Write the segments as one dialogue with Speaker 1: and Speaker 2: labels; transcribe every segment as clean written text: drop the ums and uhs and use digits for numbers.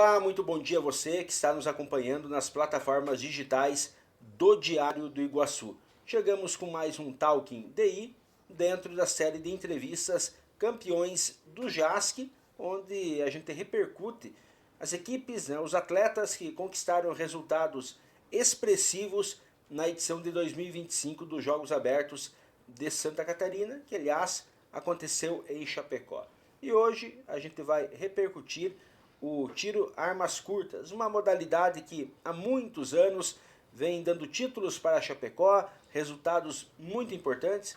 Speaker 1: Olá, muito bom dia a você que está nos acompanhando nas plataformas digitais do Diário do Iguaçu. Chegamos com mais um Talking DI dentro da série de entrevistas Campeões do JASC, onde a gente repercute as equipes, os atletas que conquistaram resultados expressivos na edição de 2025 dos Jogos Abertos de Santa Catarina, que aliás aconteceu em Chapecó. E hoje a gente vai repercutir o tiro armas curtas, uma modalidade que há muitos anos vem dando títulos para Chapecó, resultados muito importantes.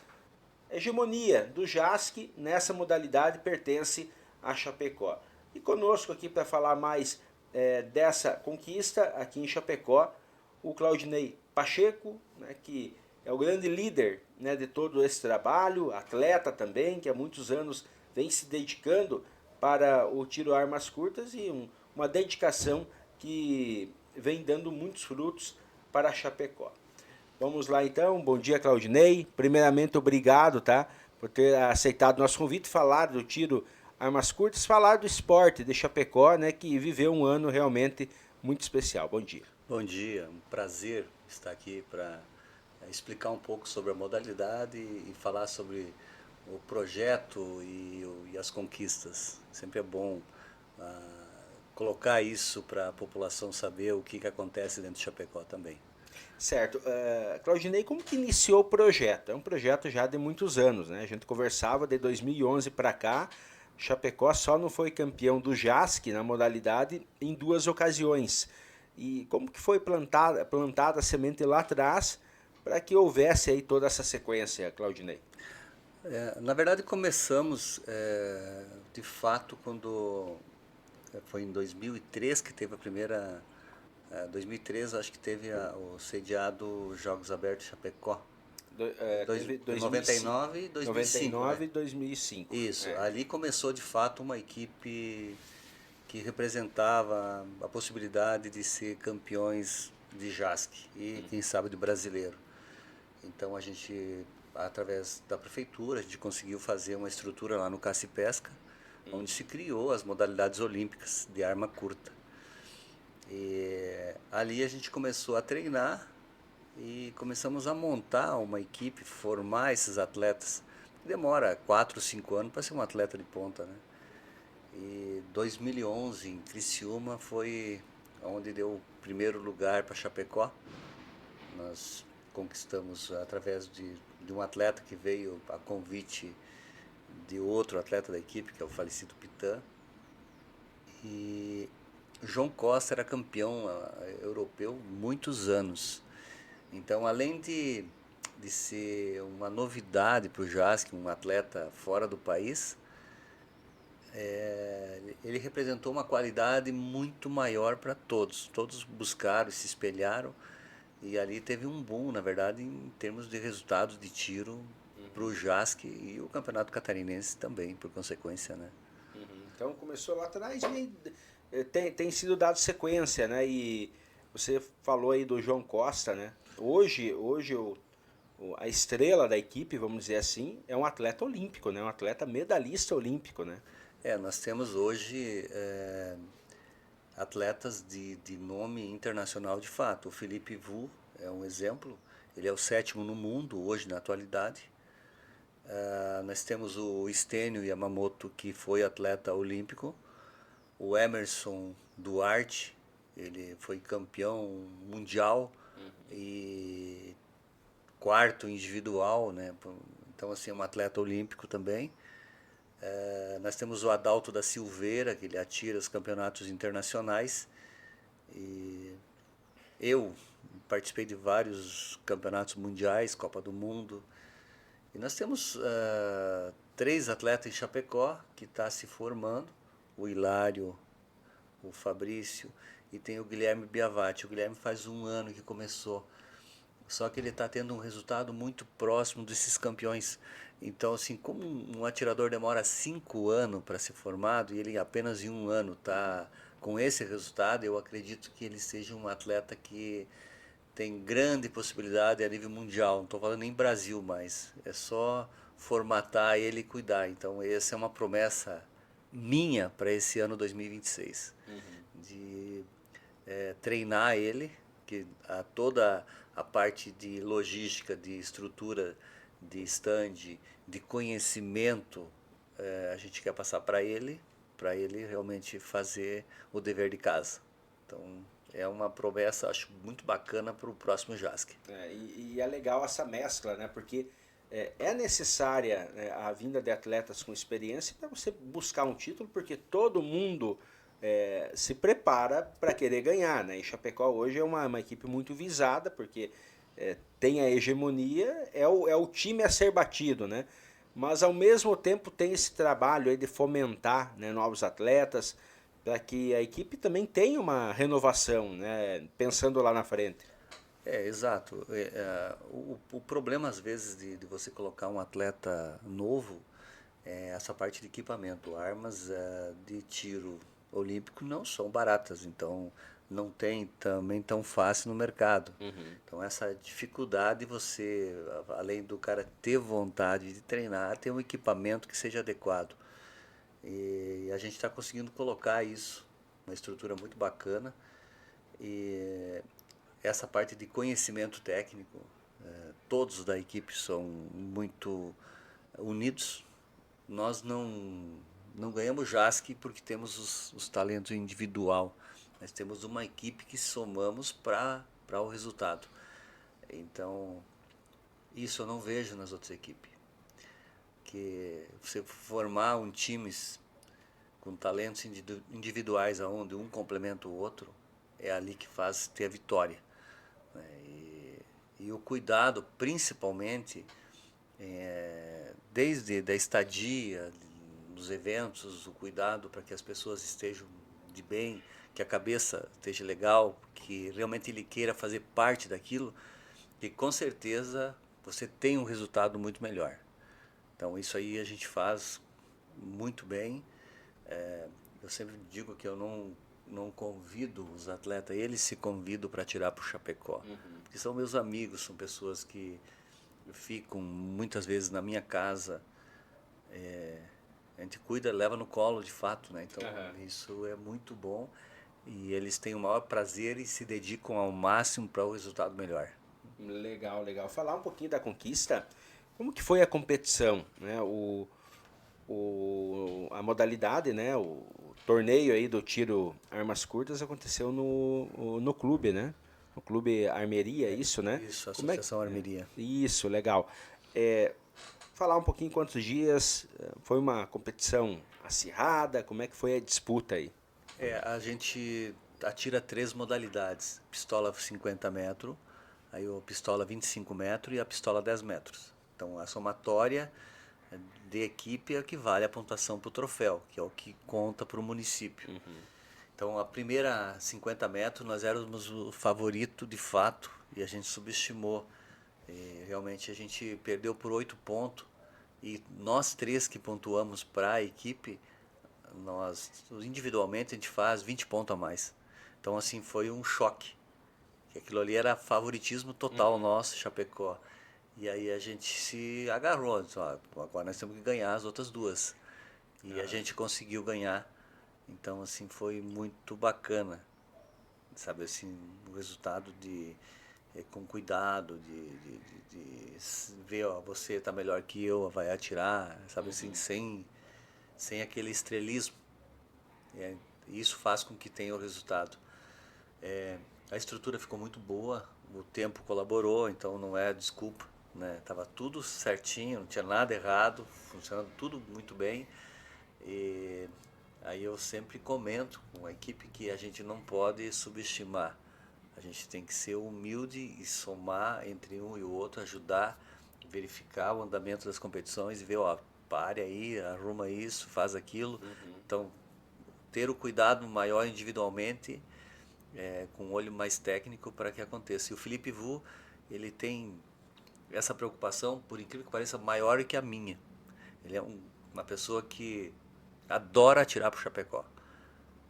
Speaker 1: A hegemonia do JASC nessa modalidade pertence a Chapecó. E conosco aqui para falar mais dessa conquista aqui em Chapecó, o Claudinei Pacheco, que é o grande líder de todo esse trabalho, atleta também, que há muitos anos vem se dedicando para o tiro armas curtas e uma dedicação que vem dando muitos frutos para Chapecó. Vamos lá então, bom dia Claudinei, primeiramente obrigado por ter aceitado nosso convite, falar do tiro armas curtas, falar do esporte de Chapecó, que viveu um ano realmente muito especial. Bom dia.
Speaker 2: Bom dia, um prazer estar aqui para explicar um pouco sobre a modalidade e falar sobre o projeto e as conquistas. Sempre é bom colocar isso para a população saber o que acontece dentro de Chapecó também.
Speaker 1: Certo. Claudinei, como que iniciou o projeto? É um projeto já de muitos anos, né? A gente conversava de 2011 para cá, Chapecó só não foi campeão do JASC na modalidade em 2 ocasiões. E como que foi plantada a semente lá atrás para que houvesse aí toda essa sequência, Claudinei?
Speaker 2: Na verdade começamos de fato quando foi em 2003 que teve a primeira 2003 acho que teve o sediado Jogos Abertos Chapecó.
Speaker 1: Teve
Speaker 2: 99 e 2005.
Speaker 1: 99 e 2005.
Speaker 2: Isso, ali começou de fato uma equipe que representava a possibilidade de ser campeões de JASC e quem sabe de brasileiro. Então a gente, através da prefeitura, a gente conseguiu fazer uma estrutura lá no Caça e Pesca, onde se criou as modalidades olímpicas de arma curta. E ali a gente começou a treinar e começamos a montar uma equipe, formar esses atletas. Demora 4, 5 anos para ser um atleta de ponta, né? E 2011 em Criciúma foi onde deu o primeiro lugar para Chapecó. Nós conquistamos através de um atleta que veio a convite de outro atleta da equipe, que é o falecido Pitã. E João Costa era campeão europeu muitos anos. Então, além de ser uma novidade para o JASC, um atleta fora do país, ele representou uma qualidade muito maior para todos. Todos buscaram, se espelharam, e ali teve um boom, na verdade, em termos de resultados de tiro para o JASC e o Campeonato Catarinense também, por consequência, né?
Speaker 1: Então começou lá atrás e tem sido dado sequência, né? E você falou aí do João Costa, né? Hoje a estrela da equipe, vamos dizer assim, é um atleta olímpico, né? Um atleta medalhista olímpico, né?
Speaker 2: Nós temos hoje atletas de nome internacional de fato. O Felipe Vu é um exemplo, ele é o 7º no mundo hoje na atualidade. Nós temos o Stênio Yamamoto, que foi atleta olímpico. O Emerson Duarte, ele foi campeão mundial e 4º individual, né? Então, assim, é um atleta olímpico também. Nós temos o Adalto da Silveira, que ele atira os campeonatos internacionais. E eu participei de vários campeonatos mundiais, Copa do Mundo. E nós temos 3 atletas em Chapecó que estão se formando. O Hilário, o Fabrício e tem o Guilherme Biavati. O Guilherme faz 1 ano que começou. Só que ele está tendo um resultado muito próximo desses campeões. Então, assim, como um atirador demora 5 anos para ser formado e ele apenas em 1 ano está com esse resultado, eu acredito que ele seja um atleta que tem grande possibilidade a nível mundial. Não estou falando nem Brasil mais. É só formatar ele e cuidar. Então, essa é uma promessa minha para esse ano 2026. de treinar ele, que toda a parte de logística, de estrutura, de stand, de conhecimento, a gente quer passar para ele realmente fazer o dever de casa. Então é uma promessa, acho muito bacana para o próximo JASC.
Speaker 1: E é legal essa mescla, né? Porque é necessária, né, a vinda de atletas com experiência para você buscar um título, porque todo mundo se prepara para querer ganhar, né? E Chapecó hoje é uma equipe muito visada, porque tem a hegemonia, é o time a ser batido, né? Mas ao mesmo tempo tem esse trabalho aí de fomentar, né, novos atletas, para que a equipe também tenha uma renovação, né, pensando lá na frente.
Speaker 2: Exato. O problema, às vezes, de você colocar um atleta novo é essa parte de equipamento. Armas de tiro olímpico não são baratas, então não tem também tão fácil no mercado.
Speaker 1: Uhum.
Speaker 2: Então, essa dificuldade, você, além do cara ter vontade de treinar, ter um equipamento que seja adequado. E a gente está conseguindo colocar isso, uma estrutura muito bacana. E essa parte de conhecimento técnico, todos da equipe são muito unidos. Nós não ganhamos JASC porque temos os talentos individual. Nós temos uma equipe que somamos para o resultado. Então, isso eu não vejo nas outras equipes. Que você formar um times com talentos individuais aonde um complementa o outro, é ali que faz ter a vitória. E o cuidado, principalmente, desde da estadia, nos eventos, o cuidado para que as pessoas estejam de bem, que a cabeça esteja legal, que realmente ele queira fazer parte daquilo, e com certeza você tem um resultado muito melhor. Então isso aí a gente faz muito bem. Eu sempre digo que eu não convido os atletas, eles se convidam para tirar para o Chapecó.
Speaker 1: Uhum.
Speaker 2: Porque são meus amigos, são pessoas que ficam muitas vezes na minha casa. A gente cuida, leva no colo de fato, né? Então isso é muito bom e eles têm o maior prazer e se dedicam ao máximo para o resultado melhor.
Speaker 1: Legal, legal. Falar um pouquinho da conquista. Como que foi a competição, né? A modalidade, né? O torneio aí do tiro armas curtas aconteceu no clube, né? No clube Armeria, isso, né?
Speaker 2: Isso,
Speaker 1: Como é
Speaker 2: Associação Armeria.
Speaker 1: Isso, legal. Falar um pouquinho quantos dias, foi uma competição acirrada, como é que foi a disputa aí?
Speaker 2: A gente atira 3 modalidades: pistola 50 metros, aí a pistola 25 metros e a pistola 10 metros. Então a somatória de equipe equivale à pontuação para o troféu, que é o que conta para o município.
Speaker 1: Uhum.
Speaker 2: Então a primeira 50 metros nós éramos o favorito de fato e a gente subestimou. E realmente a gente perdeu por 8 pontos e nós 3 que pontuamos para a equipe, nós individualmente a gente faz 20 pontos a mais. Então assim foi um choque. Que aquilo ali era favoritismo total nosso, Chapecó. E aí a gente se agarrou, disse, agora nós temos que ganhar as outras duas. E a gente conseguiu ganhar. Então assim foi muito bacana. Sabe assim, o resultado com cuidado, de ver, ó, você está melhor que eu, vai atirar, sabe assim, sem aquele estrelismo. Isso faz com que tenha o resultado. A estrutura ficou muito boa, o tempo colaborou, então não é desculpa, né? Tava tudo certinho, não tinha nada errado, funcionando tudo muito bem. E aí eu sempre comento com a equipe que a gente não pode subestimar. A gente tem que ser humilde e somar entre um e o outro, ajudar, verificar o andamento das competições e ver, ó, pare aí, arruma isso, faz aquilo. Então, ter o cuidado maior individualmente, com um olho mais técnico para que aconteça. E o Felipe Vu, ele tem essa preocupação, por incrível que pareça, maior que a minha. Ele é uma pessoa que adora atirar para o Chapecó.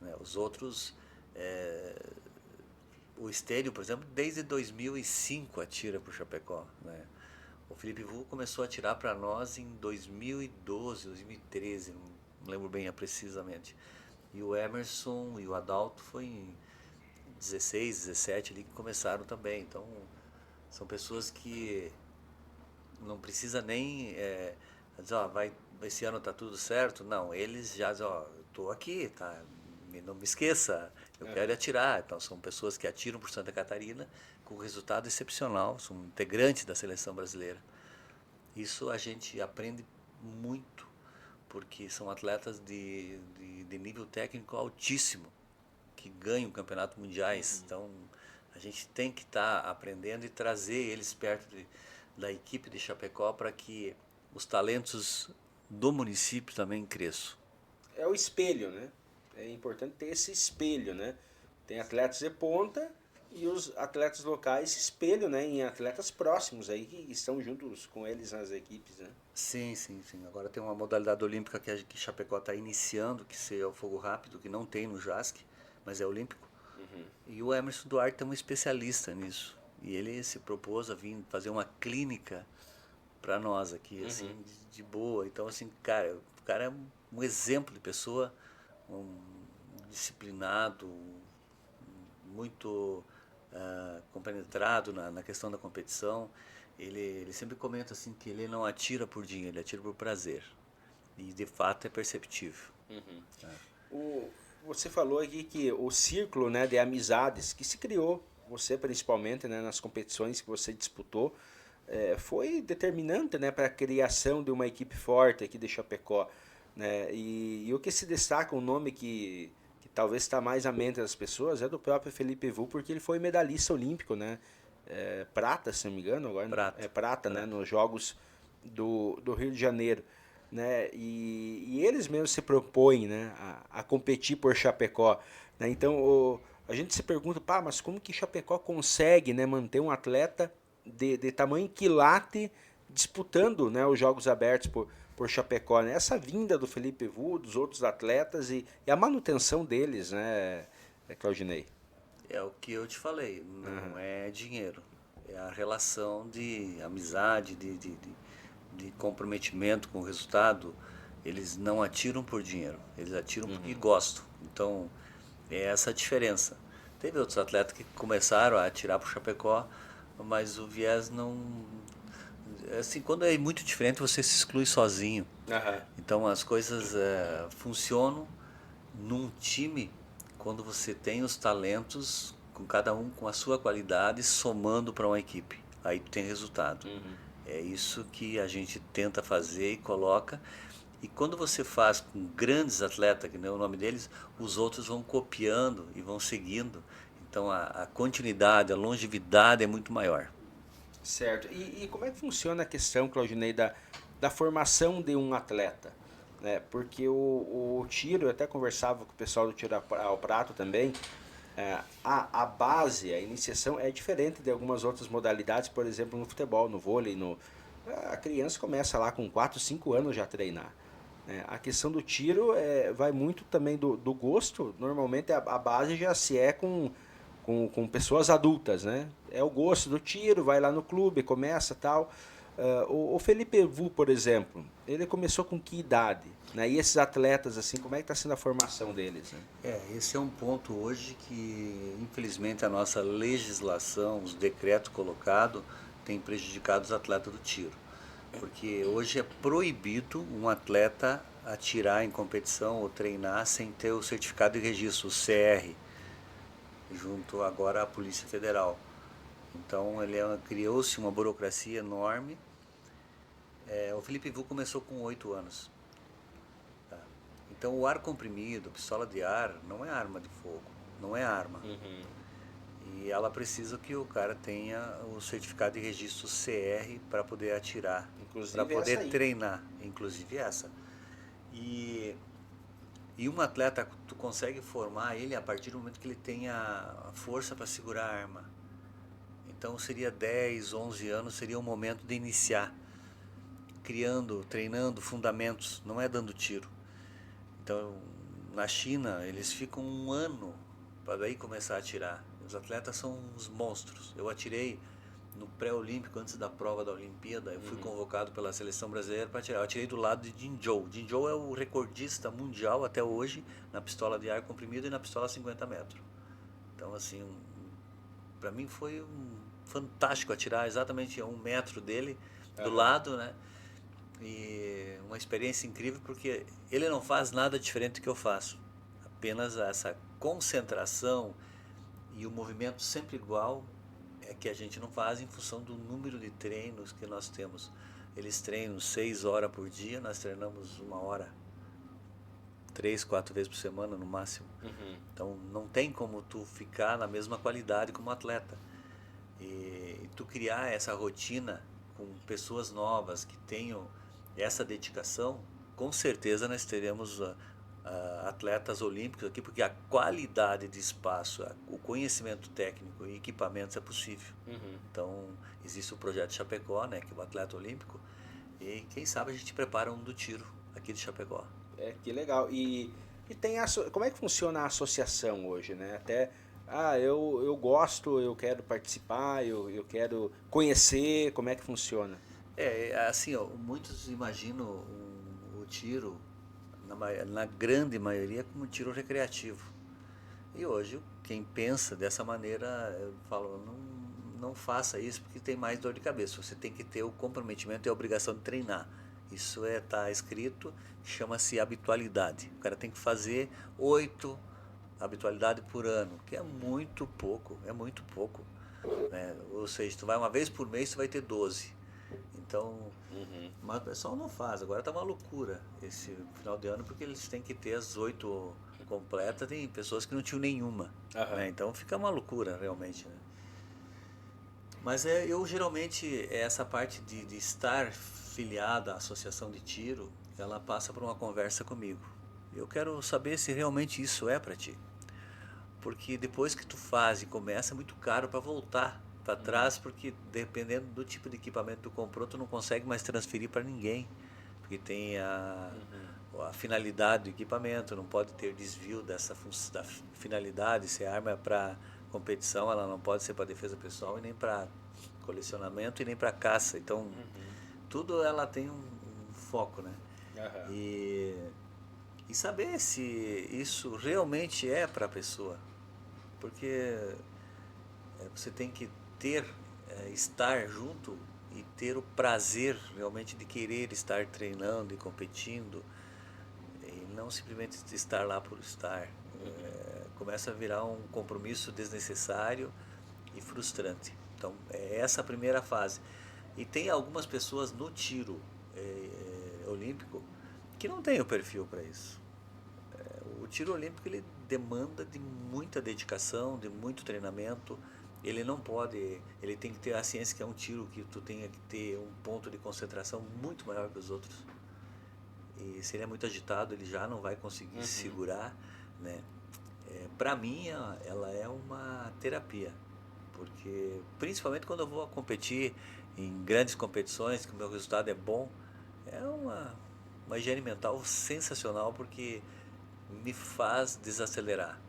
Speaker 2: Né? Os outros, o Estênio, por exemplo, desde 2005 atira para o Chapecó. Né? O Felipe Vu começou a atirar para nós em 2012, 2013, não lembro bem precisamente. E o Emerson e o Adalto foi em 16, 17 ali que começaram também. Então, são pessoas que não precisa nem dizer, ó, esse ano tá tudo certo. Não, eles já dizem, ó, eu tô aqui, tá? Não me esqueça, eu quero atirar. Então, são pessoas que atiram por Santa Catarina com resultado excepcional, são integrantes da seleção brasileira. Isso a gente aprende muito, porque são atletas de nível técnico altíssimo, que ganham campeonatos mundiais. Então, a gente tem que estar aprendendo e trazer eles perto da equipe de Chapecó para que os talentos do município também cresçam.
Speaker 1: É o espelho, né? É importante ter esse espelho, né? Tem atletas de ponta e os atletas locais se espelham, né, em atletas próximos aí que estão juntos com eles nas equipes, né?
Speaker 2: Sim, sim, sim. Agora tem uma modalidade olímpica que Chapecó está iniciando, que é o fogo rápido, que não tem no JASC, mas é olímpico. E o Emerson Duarte é um especialista nisso. E ele se propôs a vir fazer uma clínica para nós aqui, assim, de boa. Então, assim, cara, o cara é um exemplo de pessoa, um disciplinado, muito compenetrado na questão da competição. Ele sempre comenta assim que ele não atira por dinheiro, ele atira por prazer. E de fato é perceptível.
Speaker 1: Você falou aqui que o círculo, né, de amizades que se criou, você principalmente, né, nas competições que você disputou, foi determinante, né, para a criação de uma equipe forte aqui de Chapecó, né? E o que se destaca, um nome que talvez está mais à mente das pessoas, é do próprio Felipe Vu, porque ele foi medalhista olímpico, né? Prata, se não me engano, agora
Speaker 2: Prata.
Speaker 1: é prata, né, nos Jogos do Rio de Janeiro, né? E eles mesmos se propõem, né, a competir por Chapecó, né? Então a gente se pergunta, pá, mas como que Chapecó consegue, né, manter um atleta de tamanho quilate disputando, né, os Jogos Abertos por Chapecó, né? Essa vinda do Felipe Vu, dos outros atletas e a manutenção deles, né, Claudinei?
Speaker 2: É o que eu te falei, não é dinheiro. É a relação de amizade, de comprometimento com o resultado. Eles não atiram por dinheiro, eles atiram porque gostam. Então, é essa a diferença. Teve outros atletas que começaram a atirar para o Chapecó, mas o viés não... Assim, quando é muito diferente, você se exclui sozinho. Então, as coisas funcionam num time quando você tem os talentos, com cada um com a sua qualidade, somando para uma equipe. Aí tem resultado. É isso que a gente tenta fazer e coloca. E quando você faz com grandes atletas, que não é o nome deles, os outros vão copiando e vão seguindo. Então a continuidade, a longevidade é muito maior.
Speaker 1: Certo. E como é que funciona a questão, Claudinei, da formação de um atleta? Né? Porque o tiro, eu até conversava com o pessoal do tiro ao prato também, a base, a iniciação é diferente de algumas outras modalidades, por exemplo, no futebol, no vôlei, a criança começa lá com 4, 5 anos já a treinar. Né? A questão do tiro vai muito também do gosto, normalmente a base já se é com pessoas adultas, né? É o gosto do tiro, vai lá no clube, começa tal. O Felipe Vu, por exemplo, ele começou com que idade? Né? E esses atletas, assim, como é que está sendo a formação deles? Né?
Speaker 2: Esse é um ponto hoje que, infelizmente, a nossa legislação, os decretos colocados, tem prejudicado os atletas do tiro. Porque hoje é proibido um atleta atirar em competição ou treinar sem ter o certificado de registro, o CR, junto agora à Polícia Federal. Então criou-se uma burocracia enorme. O Felipe Vu começou com 8 anos. Tá? Então o ar comprimido, pistola de ar, não é arma de fogo, não é arma. E ela precisa que o cara tenha o certificado de registro CR para poder atirar, para poder treinar, inclusive essa. E um atleta, tu consegue formar ele a partir do momento que ele tenha a força para segurar a arma. Então seria 10, 11 anos, seria o momento de iniciar, criando, treinando fundamentos, não é dando tiro. Então, na China, eles ficam 1 ano para daí começar a atirar. Os atletas são uns monstros. Eu atirei no pré-olímpico, antes da prova da Olimpíada, eu fui convocado pela seleção brasileira para atirar. Eu atirei do lado de Jin Zhou. Jin Zhou é o recordista mundial até hoje na pistola de ar comprimido e na pistola 50 metros. Então, assim, para mim foi fantástico atirar exatamente a 1 metro dele, do lado, né? E uma experiência incrível, porque ele não faz nada diferente do que eu faço. Apenas essa concentração e o movimento sempre igual é que a gente não faz em função do número de treinos que nós temos. Eles treinam 6 horas por dia, nós treinamos 1 hora, 3, 4 vezes por semana no máximo. Então não tem como tu ficar na mesma qualidade como atleta. E tu criar essa rotina com pessoas novas que tenham essa dedicação, com certeza nós teremos atletas olímpicos aqui, porque a qualidade de espaço, o conhecimento técnico e equipamentos é possível. Então, existe o projeto Chapecó, né, que é o atleta olímpico, e quem sabe a gente prepara um do tiro aqui de Chapecó.
Speaker 1: Que legal. E tem como é que funciona a associação hoje, né? Até, eu gosto, eu quero participar, eu quero conhecer, como é que funciona?
Speaker 2: Assim, ó, muitos imaginam o tiro, na grande maioria, como um tiro recreativo. E hoje, quem pensa dessa maneira, eu falo, não faça isso porque tem mais dor de cabeça. Você tem que ter o comprometimento e a obrigação de treinar. Isso tá escrito, chama-se habitualidade. O cara tem que fazer 8 habitualidades por ano, que é muito pouco, né? Ou seja, tu vai uma vez por mês, tu vai ter 12. Então, mas o pessoal não faz. Agora tá uma loucura esse final de ano, porque eles têm que ter as 8 completas. Tem pessoas que não tinham nenhuma, né? Então fica uma loucura realmente, né? Mas eu geralmente, essa parte de estar filiado à associação de tiro, ela passa por uma conversa comigo. Eu quero saber se realmente isso é para ti. Porque depois que tu faz e começa, é muito caro para voltar para trás, porque dependendo do tipo de equipamento que tu comprou, tu não consegue mais transferir para ninguém. Porque tem a finalidade do equipamento, não pode ter desvio da finalidade. Se a arma é para competição, ela não pode ser para defesa pessoal e nem para colecionamento e nem para caça. Então, tudo ela tem um foco, né? E saber se isso realmente é para a pessoa. Porque você tem que estar junto e ter o prazer realmente de querer estar treinando e competindo, e não simplesmente estar lá por estar. Começa a virar um compromisso desnecessário e frustrante. Então, é essa a primeira fase. E tem algumas pessoas no tiro olímpico que não têm o perfil para isso. O tiro olímpico ele demanda de muita dedicação, de muito treinamento. Ele não pode, ele tem que ter a ciência que é um tiro que tu tenha que ter um ponto de concentração muito maior que os outros. E se ele é muito agitado, ele já não vai conseguir segurar, né? Para mim, ela é uma terapia, porque principalmente quando eu vou competir em grandes competições, que o meu resultado é bom, é uma higiene mental sensacional, porque me faz desacelerar.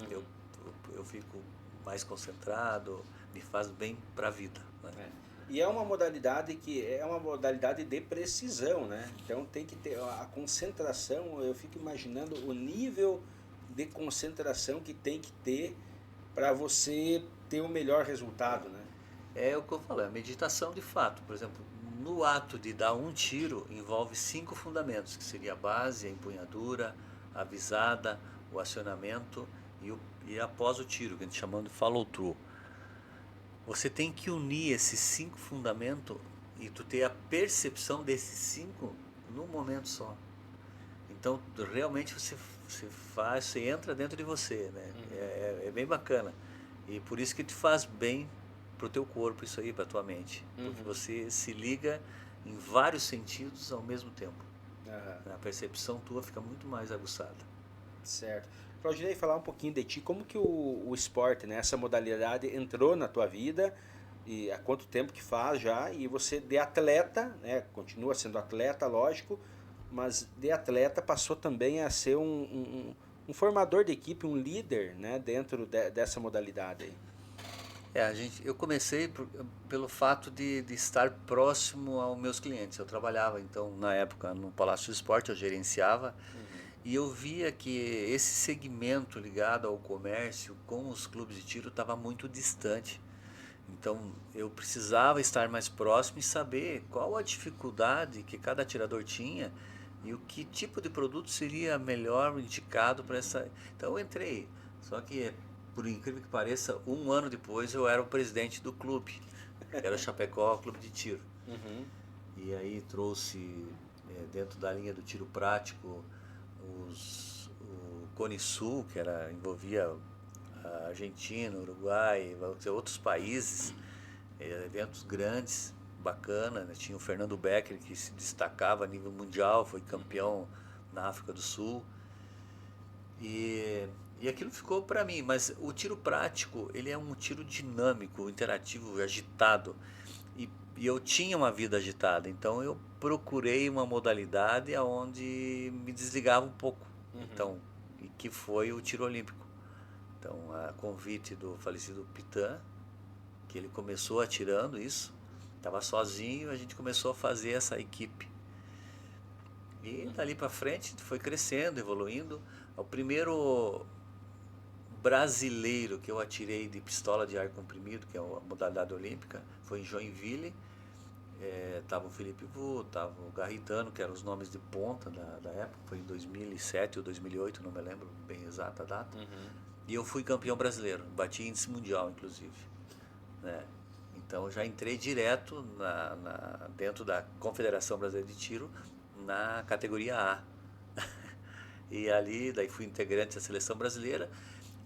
Speaker 2: Eu fico mais concentrado, me faz bem para a vida, né?
Speaker 1: E é uma modalidade que é uma modalidade de precisão, né? Então tem que ter a concentração. Eu fico imaginando o nível de concentração que tem que ter para você ter o melhor resultado, né?
Speaker 2: É o que eu falei, a meditação de fato. Por exemplo, no ato de dar um tiro, envolve 5 fundamentos, que seria a base, a empunhadura, a visada, o acionamento e após o tiro, que a gente chama de follow-through. Você tem que unir esses 5 fundamentos e tu ter a percepção desses 5 num momento só. Então, realmente você entra dentro de você, né? É bem bacana. E por isso que te faz bem pro teu corpo isso aí, pra tua mente. Porque você se liga em vários sentidos ao mesmo tempo. A percepção tua fica muito mais aguçada.
Speaker 1: Certo. Claudinei, falar um pouquinho de ti, como que o esporte, né, essa modalidade entrou na tua vida e há quanto tempo que faz já, e você de atleta, né, continua sendo atleta, lógico, mas de atleta passou também a ser um formador de equipe, um líder, né, dentro dessa modalidade aí.
Speaker 2: Eu comecei pelo fato de estar próximo aos meus clientes. Eu trabalhava, então, na época, no Palácio do Esporte, eu gerenciava, e eu via que esse segmento ligado ao comércio com os clubes de tiro estava muito distante. Então, eu precisava estar mais próximo e saber qual a dificuldade que cada atirador tinha e o que tipo de produto seria melhor indicado para essa. Então, eu entrei. Só que, por incrível que pareça, um ano depois eu era o presidente do clube, que era o Chapecó Clube de Tiro. E aí trouxe, dentro da linha do tiro prático, o Cone Sul, que envolvia a Argentina, Uruguai, vamos dizer, outros países, eventos grandes, bacana, né? Tinha o Fernando Becker, que se destacava a nível mundial, foi campeão na África do Sul. E aquilo ficou para mim, mas o tiro prático, ele é um tiro dinâmico, interativo, agitado. E eu tinha uma vida agitada, então eu procurei uma modalidade onde me desligava um pouco. Então, e que foi o tiro olímpico. Então, a convite do falecido Pitan, que ele começou atirando isso, estava sozinho, a gente começou a fazer essa equipe. E dali para frente foi crescendo, evoluindo. O primeiro brasileiro que eu atirei de pistola de ar comprimido, que é a modalidade olímpica, foi em Joinville. Tava o Felipe Vu, tava o Garritano, que eram os nomes de ponta da época, foi em 2007 ou 2008, não me lembro bem exata a data. E eu fui campeão brasileiro, bati índice mundial, inclusive. Né? Então já entrei direto dentro da Confederação Brasileira de Tiro, na categoria A. E ali, daí fui integrante da seleção brasileira.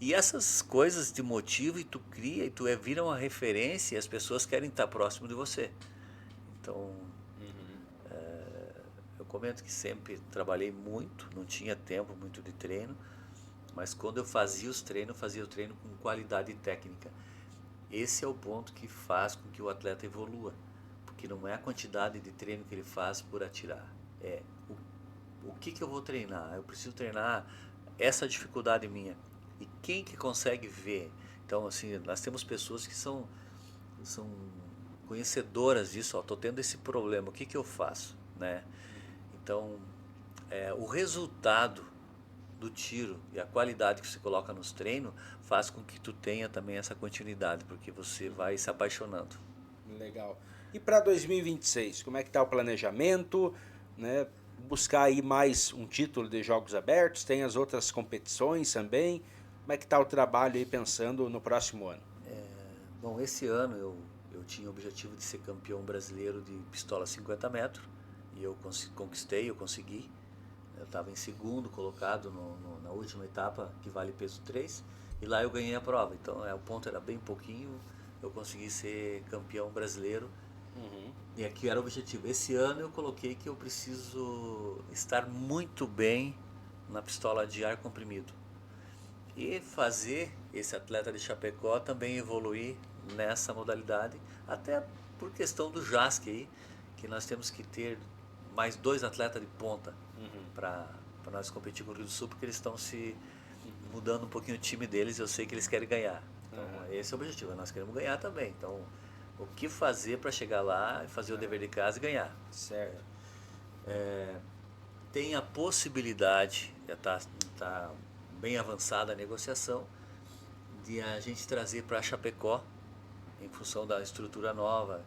Speaker 2: E essas coisas te motivam e tu cria e tu vira uma referência e as pessoas querem estar próximo de você. Então, eu comento que sempre trabalhei muito, não tinha tempo muito de treino, mas quando eu fazia fazia o treino com qualidade técnica. Esse é o ponto que faz com que o atleta evolua, porque não é a quantidade de treino que ele faz por atirar, é o que eu vou treinar. Eu preciso treinar essa dificuldade minha. E quem que consegue ver? Então, assim, nós temos pessoas que são conhecedoras disso. Estou tendo esse problema, o que eu faço? Né? Então, o resultado do tiro e a qualidade que você coloca nos treinos faz com que tu tenha também essa continuidade, porque você vai se apaixonando.
Speaker 1: Legal. E para 2026, como é que está o planejamento? Né? Buscar aí mais um título de Jogos Abertos, tem as outras competições também. Como é que está o trabalho aí pensando no próximo ano?
Speaker 2: Bom, esse ano eu tinha o objetivo de ser campeão brasileiro de pistola 50 metros e eu conquistei, eu consegui. Eu estava em segundo colocado na última etapa, que vale peso 3, e lá eu ganhei a prova. Então o ponto era bem pouquinho, eu consegui ser campeão brasileiro. E aqui era o objetivo. Esse ano eu coloquei que eu preciso estar muito bem na pistola de ar comprimido. E fazer esse atleta de Chapecó também evoluir nessa modalidade, até por questão do JASC aí, que nós temos que ter mais 2 atletas de ponta para nós competir com o Rio do Sul, porque eles estão se mudando um pouquinho o time deles e eu sei que eles querem ganhar. Então esse é o objetivo, nós queremos ganhar também. Então o que fazer para chegar lá e fazer o dever de casa e ganhar?
Speaker 1: Certo.
Speaker 2: Tem a possibilidade, já está bem avançada a negociação, de a gente trazer para Chapecó, em função da estrutura nova.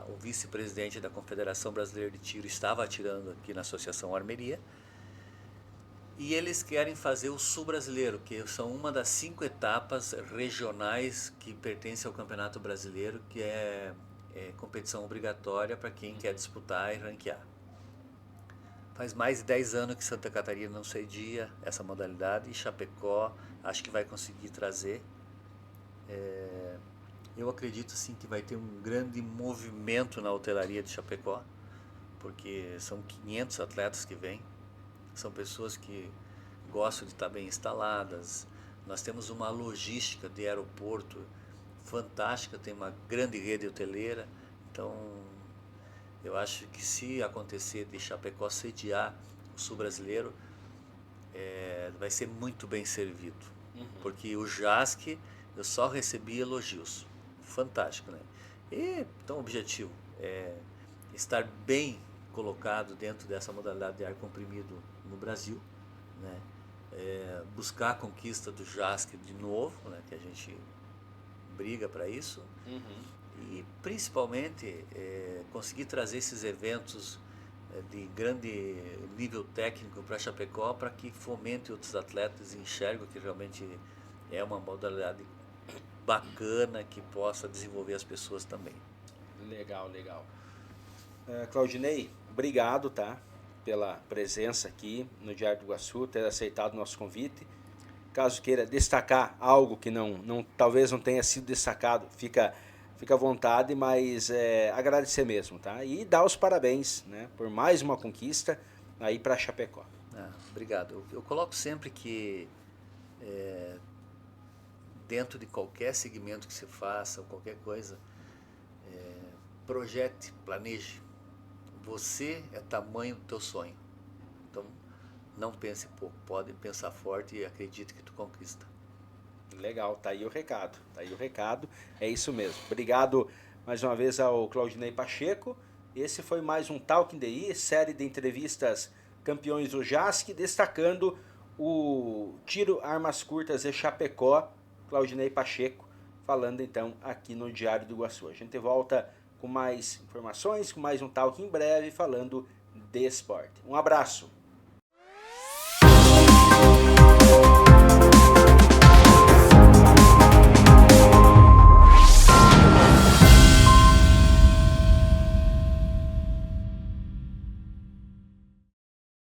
Speaker 2: O vice-presidente da Confederação Brasileira de Tiro estava atirando aqui na Associação Armeria, e eles querem fazer o Sul Brasileiro, que são uma das 5 etapas regionais que pertencem ao Campeonato Brasileiro, que é competição obrigatória para quem quer disputar e ranquear. Faz mais de 10 anos que Santa Catarina não cedia essa modalidade, e Chapecó acho que vai conseguir trazer. Eu acredito assim que vai ter um grande movimento na hotelaria de Chapecó, porque são 500 atletas que vêm, são pessoas que gostam de estar bem instaladas. Nós temos uma logística de aeroporto fantástica, tem uma grande rede hoteleira. Então eu acho que se acontecer de Chapecó sediar o Sul Brasileiro, vai ser muito bem servido, porque o JASC eu só recebi elogios. Fantástico, né? E então o objetivo é estar bem colocado dentro dessa modalidade de ar comprimido no Brasil, né? Buscar a conquista do JASC de novo, né? Que a gente briga para isso. E principalmente conseguir trazer esses eventos de grande nível técnico para Chapecó, para que fomente outros atletas e enxergam que realmente é uma modalidade bacana que possa desenvolver as pessoas também.
Speaker 1: Legal, legal. Claudinei, obrigado, tá, pela presença aqui no Diário do Iguaçu, ter aceitado o nosso convite. Caso queira destacar algo que talvez não tenha sido destacado, fica à vontade, mas agradecer mesmo, tá? E dar os parabéns, né, por mais uma conquista aí para Chapecó.
Speaker 2: Obrigado. Eu coloco sempre que dentro de qualquer segmento que se faça, ou qualquer coisa, projete, planeje. Você é tamanho do teu sonho. Então, não pense pouco, pode pensar forte e acredite que tu conquista.
Speaker 1: Legal, tá aí o recado, é isso mesmo. Obrigado mais uma vez ao Claudinei Pacheco. Esse foi mais um Talking DI, série de entrevistas campeões do JASC, destacando o tiro armas curtas e Chapecó, Claudinei Pacheco, falando então aqui no Diário do Iguaçu. A gente volta com mais informações, com mais um Talking em breve, falando de esporte. Um abraço!